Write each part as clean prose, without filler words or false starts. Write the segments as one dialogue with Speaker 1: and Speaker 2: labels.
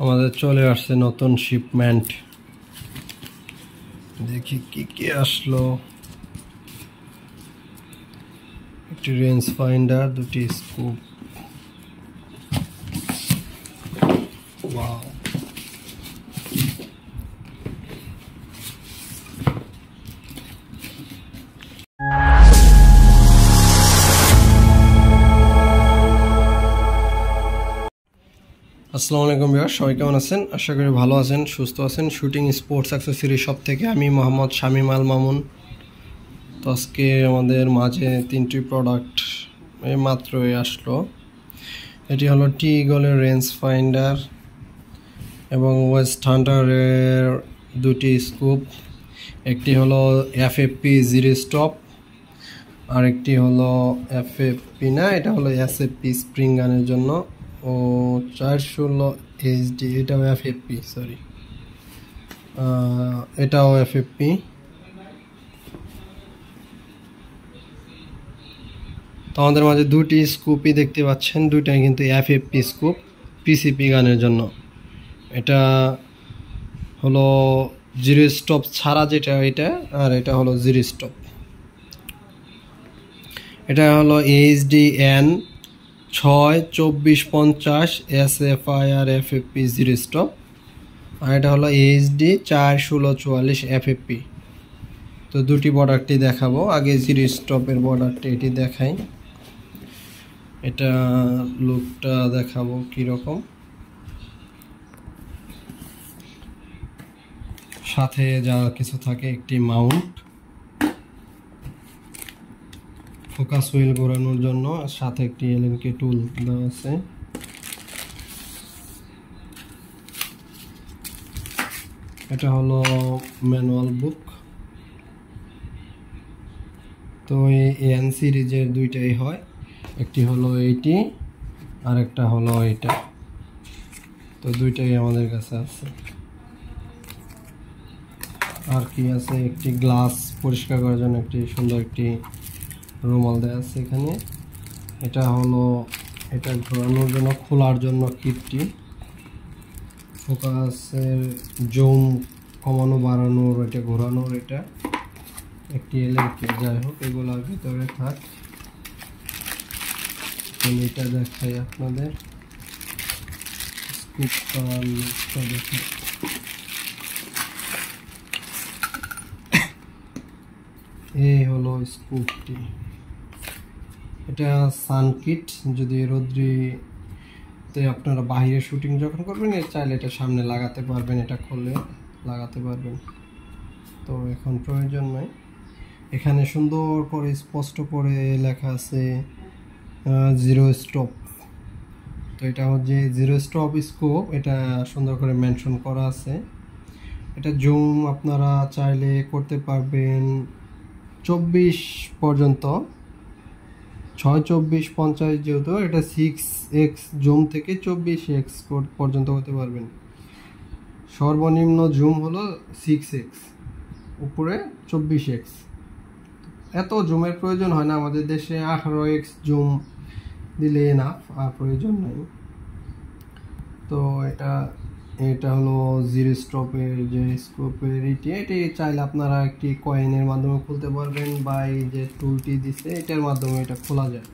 Speaker 1: আমাদের চলে আসছে নতুন শিপমেন্ট। দেখি কি কি আসলো। একটি রেঞ্জ ফাইন্ডার, দুটি স্কুপ। ওয়াও, আসসালামু আলাইকুম ভিউয়ার, সবাই কেমন আছেন? আশা করি ভালো আছেন, সুস্থ আছেন। শুটিং স্পোর্টস অ্যাক্সেসরি শপ থেকে আমি মোহাম্মদ শামীম আল মামুন। তো আজকে আমাদের মাঝে তিনটি প্রোডাক্ট এই মাত্রই আসলো। এটি হলো টি ইগলের রেঞ্জ ফাইন্ডার এবং ওয়েস্ট হান্টারের দুটি স্কুপ। একটি হলো এফএফপি জিরো স্টপ, আরেকটি হলো এফএফপি না, এটা হলো এসএফপি স্প্রিং গানের জন্য। ও 416 এইচডি, এটাও এফএফপি, সরি এটাও এফএফপি। তো আমাদের মাঝে দুটি স্কুপই দেখতে পাচ্ছেন, দুইটাই কিন্তু এফএফপি স্কুপ পিসিপি গানের জন্য। এটা হলো জিরো স্টপ ছাড়া যেটা, এটা আর এটা হলো জিরো স্টপ। এটা হলো এইচডিএন 62450 SFIR FFP জিরো স্টপ, আর এটা হলো এইচডি 41644 FFP। তো দুটি প্রোডাক্টই দেখাবো। আগে জিরো স্টপের প্রোডাক্টটা এটি দেখাই, এটা লুকটা দেখাবো কীরকম। সাথে যা কিছু থাকে, একটি মাউন্ট, ফোকাস হুইল ঘোরানোর জন্য, সাথে একটি এলএনকে টুল দেওয়া আছে। এটা হলো ম্যানুয়াল বুক। তো এই এন সিরিজের দুইটাই হয়, একটি হলো এইটি আর একটা হলো এইটা। তো দুইটাই আমাদের কাছে আছে। আর কি আছে, একটি গ্লাস পরিষ্কার করার জন্য একটি সুন্দর একটি রুমাল দেওয়া আছে এখানে। এটা হলো, এটা ঘোরানোর জন্য, খোলার জন্য কিটটি, ফোকাসের জুম কমানো বাড়ানোর, এটা ঘোরানোর, এটা একটি এলএনকে। যাই হোক, এগুলোর ভিতরে থাক, আমি এটা দেখাই আপনাদের। স্কুপটা লুকটা দেখি। এই হলো স্কুপটি, এটা সানকিট। যদি রোদ্রিতে আপনারা বাইরে শুটিং যখন করবেন, চাইলে এটা সামনে লাগাতে পারবেন, এটা খুলে লাগাতে পারবেন। তো এখন প্রয়োজন নয়। এখানে সুন্দর করে স্পষ্ট করে লেখা আছে জিরো স্টপ। তো এটা হচ্ছে জিরো স্টপ স্কোপ, এটা সুন্দর করে মেনশন করা আছে। এটা জুম আপনারা চাইলে করতে পারবেন 24 পর্যন্ত, 62450, যেহেতু এটা 6x জুম থেকে 24x পর্যন্ত হতে পারবেন। সর্বনিম্ন জুম হলো 6x, উপরে 24x। এত জুমের প্রয়োজন হয় না, আমাদের দেশে 18x জুম দিলে এনাফ, আর প্রয়োজন নাই। তো এটা হলো জিরো স্টপের যে স্কোপের এটি চাইলে আপনারা একটি কয়েনের মাধ্যমে খুলতে পারবেন, বা এই যে টুলটি দিছে এটার মাধ্যমে এটা খোলা যায়।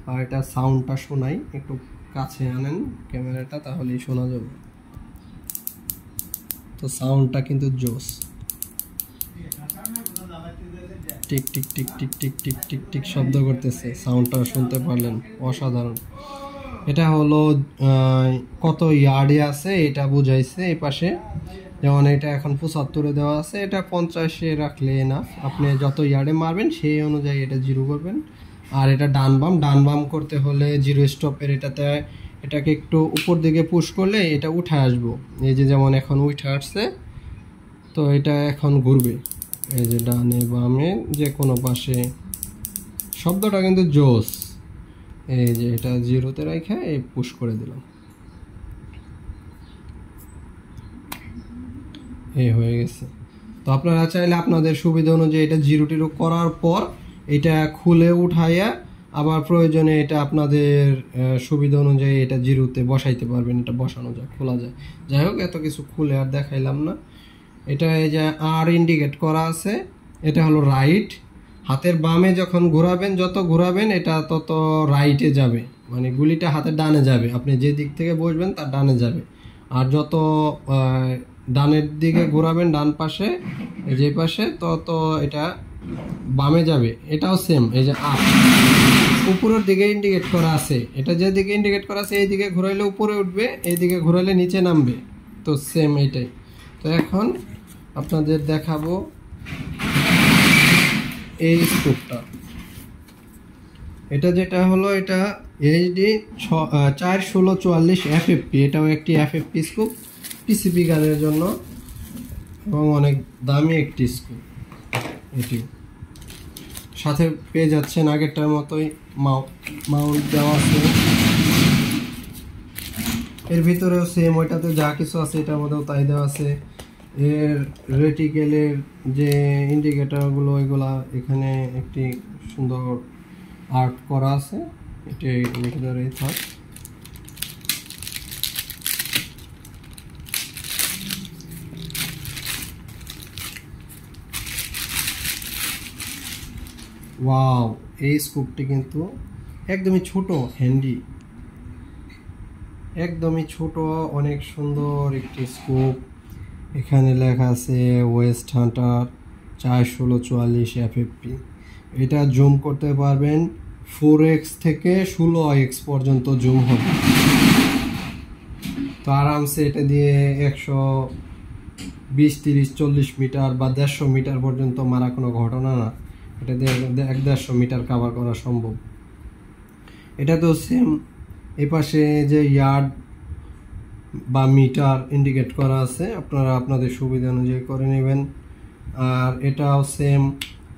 Speaker 1: আর এটা সাউন্ডটা শোনাই, একটু কাছে আনেন ক্যামেরাটা, তাহলেই শোনা যাবে। তো সাউন্ডটা কিন্তু জোস, tick tick tick tick tick tick tick tick শব্দ করতেছে, সাউন্ডটা শুনতে পারলেন, অসাধারণ। এটা হলো কত ইয়ার্ডে আছে এটা বুঝাইছে এই পাশে। যেমন এটা এখন 75-এ দেওয়া আছে, এটা 50-এ রাখলে না, আপনি যত ইয়ার্ডে মারবেন সেই অনুযায়ী এটা জিরো করবেন। আর এটা ডান বাম করতে হলে জিরো স্টপের এটাকে একটু উপর দিকে পুশ করলে এটা উঠে আসবো। এই যে যেমন এখন উঠে আসছে, তো এটা এখন ঘুরবে, এই যে ডানে বামে যে কোনো পাশে। শব্দটা কিন্তু জোস। এই যে এটা জিরোতে রেখে এই পুশ করে দিলাম, এই হয়ে গেছে। তো আপনারা চাইলে আপনাদের সুবিধা অনুযায়ী এটা জিরো টিরো করার পর এটা খুলে উঠাইয়া আবার প্রয়োজনে এটা আপনাদের সুবিধা অনুযায়ী এটা জিরোতে বসাইতে পারবেন, এটা বসানো যায়, খোলা যায়। যাই হোক, এত কিছু খুলে আর দেখাইলাম না। এটা এই যে আর ইন্ডিকেট করা আছে, এটা হলো রাইট। হাতের বামে যখন ঘোরাবেন, যত ঘোরাবেন এটা তত রাইটে যাবে, মানে গুলিটা হাতের ডানে যাবে, আপনি যে দিক থেকে বসবেন তার ডানে যাবে। আর যত ডানের দিকে ঘোরাবেন, ডান পাশে যে পাশে, তত এটা বামে যাবে। এটাও সেম, এই যে আপ উপরের দিকে ইন্ডিকেট করা আছে, এটা যেদিকে ইন্ডিকেট করা আছে এই দিকে ঘোরাইলে উপরে উঠবে, এই দিকে ঘোরাইলে নিচে নামবে। তো সেম এইটাই। তো এখন আপনাদের দেখাবো এই স্কোপটা। এটা যেটা হলো, এটা এইচডি 41644 FFP, এটাও একটি FFP স্কোপ, পিসিবি গানের জন্য, এবং অনেক দামি একটি স্কোপ। এটি সাথে পেয়ে যাচ্ছেন আগেরটার মতোই মাউন্ট দেওয়া আছে। এর ভিতরেও সেম, ওইটাতে যা কিছু আছে এটার মধ্যেও তাই দেওয়া আছে। এর রেটিকেলের যে ইন্ডিকেটরগুলো, এগুলা এখানে একটি সুন্দর আর্ট করা আছে, এটি ভিতরেই থাক। ওয়াও, এই স্কোপটি কিন্তু একদমই ছোট, হ্যান্ডি, একদমই ছোট, অনেক সুন্দর একটি স্কোপ। এখানে লেখা আছে ওয়েস্ট হান্টার 41644 FFP। এটা জুম করতে পারবেন 4x থেকে 16x পর্যন্ত জুম হবে। তো আরামসে এটা দিয়ে 120, 30, 40 মিটার বা 150 মিটার পর্যন্ত মারা কোনো ঘটনা না। এটা দিয়ে 150 মিটার কভার করা সম্ভব। এটা তো সেম, এই পাশে যে ইয়ার্ড বা মিটার ইন্ডিকেট করা আছে, আপনারা আপনাদের সুবিধা অনুযায়ী করে নেবেন। আর এটাও সেম,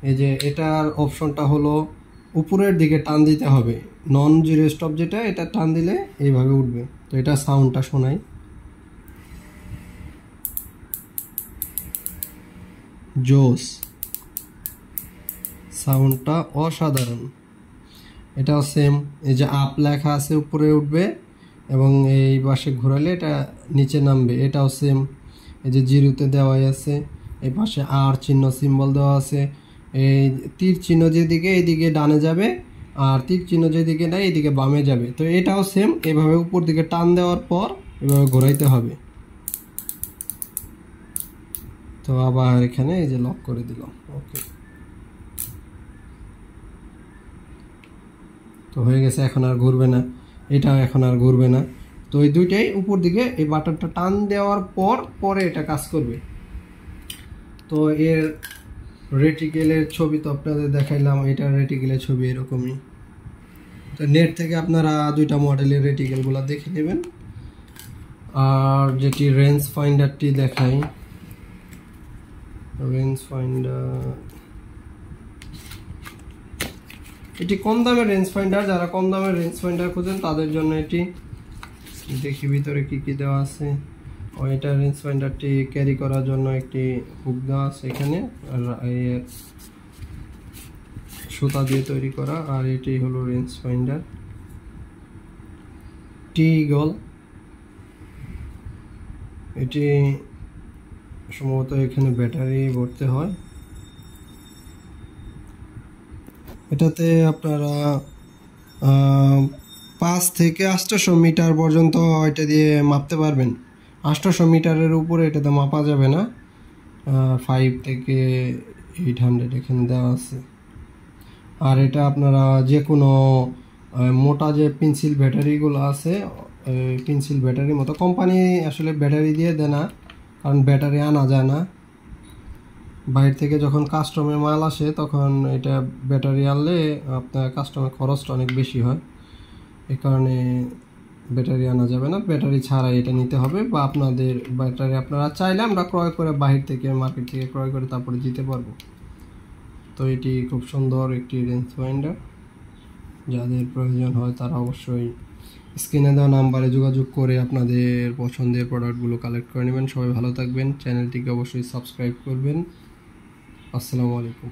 Speaker 1: এই যে এটার অপশনটা হলো উপরের দিকে টান দিতে হবে, নন জিরো স্টপ যেটা, এটা টান দিলে এইভাবে উঠবে। তো এটা সাউন্ডটা শোনাই, জোস, সাউন্ডটা অসাধারণ। এটাও সেম, এই যে আপ লেখা আছে উপরে উঠবে, এবং এই পাশে ঘোরালে এটা নিচে নামবে। এটাও সেম, এই যে জিরোতে দেওয়াই আছে, এই পাশে আর চিহ্ন সিম্বল দেওয়া আছে। এই তীর চিহ্ন যেদিকে, এইদিকে ডানে যাবে, আর তীর চিহ্ন যেদিকে নাই এইদিকে বামে যাবে। তো এটাও সেম, এভাবে উপর দিকে টান দেওয়ার পর এভাবে ঘোরাইতে হবে। তো আবার এখানে এই যে লক করে দিলাম, ওকে। তো হয়ে গেছে, এখন আর ঘুরবে না, এটাও এখন আর ঘুরবে না। তো এই দুইটাই উপর দিকে এই বাটনটা টান দেওয়ার পরে এটা কাজ করবে। তো এর রেটিকেলের ছবি তো আপনাদের দেখাইলাম, এটা রেটিকেলের ছবি এরকমই। তো নেট থেকে আপনারা দুইটা মডেলের রেটিকেলগুলো দেখে নেবেন। আর যেটি রেঞ্জ ফাইন্ডারটি দেখাই, রেঞ্জ ফাইন্ডার, এটি কম দামের রেঞ্জ ফাইন্ডার। যারা কম দামের রেঞ্জ ফাইন্ডার খুঁজেন তাদের জন্য এটি। দেখি ভিতরে কি কি দেওয়া আছে। ও, এটা রেঞ্জ ফাইন্ডারটি ক্যারি করার জন্য একটি হুক দেওয়া আছে এখানে, আর সুতা দিয়ে তৈরি করা। আর এটি হলো রেঞ্জ ফাইন্ডার টি-ঈগল। এটি সম্ভবত এখানে ব্যাটারি ভরতে হয়। এটাতে আপনারা 5 থেকে 800 মিটার পর্যন্ত এটা দিয়ে মাপতে পারবেন। 800 মিটারের উপরে এটাতে মাপা যাবে না। 5 থেকে 800 এখানে দেওয়া আছে। আর এটা আপনারা যে কোনো মোটা যে পেন্সিল ব্যাটারিগুলো আছে, পেন্সিল ব্যাটারির মতো, কোম্পানি আসলে ব্যাটারি দিয়ে দেয় না, কারণ ব্যাটারি আনা যায় না বাইরে থেকে। যখন কাস্টমে মাল আসে তখন এটা ব্যাটারি আনলে আপনার কাস্টমের খরচটা অনেক বেশি হয়, এই কারণে ব্যাটারি আনা যাবে না। ব্যাটারি ছাড়াই এটা নিতে হবে, বা আপনাদের ব্যাটারি আপনারা চাইলে আমরা ক্রয় করে বাহির থেকে, মার্কেট থেকে ক্রয় করে তারপরে দিতে পারবো। তো এটি খুব সুন্দর একটি রেঞ্জ ফাইন্ডার, যাদের প্রয়োজন হয় তারা অবশ্যই স্ক্রিনে দেওয়া নাম্বারে যোগাযোগ করে আপনাদের পছন্দের প্রোডাক্টগুলো কালেক্ট করে নেবেন। সবাই ভালো থাকবেন, চ্যানেলটিকে অবশ্যই সাবস্ক্রাইব করবেন। আসসালামু আলাইকুম।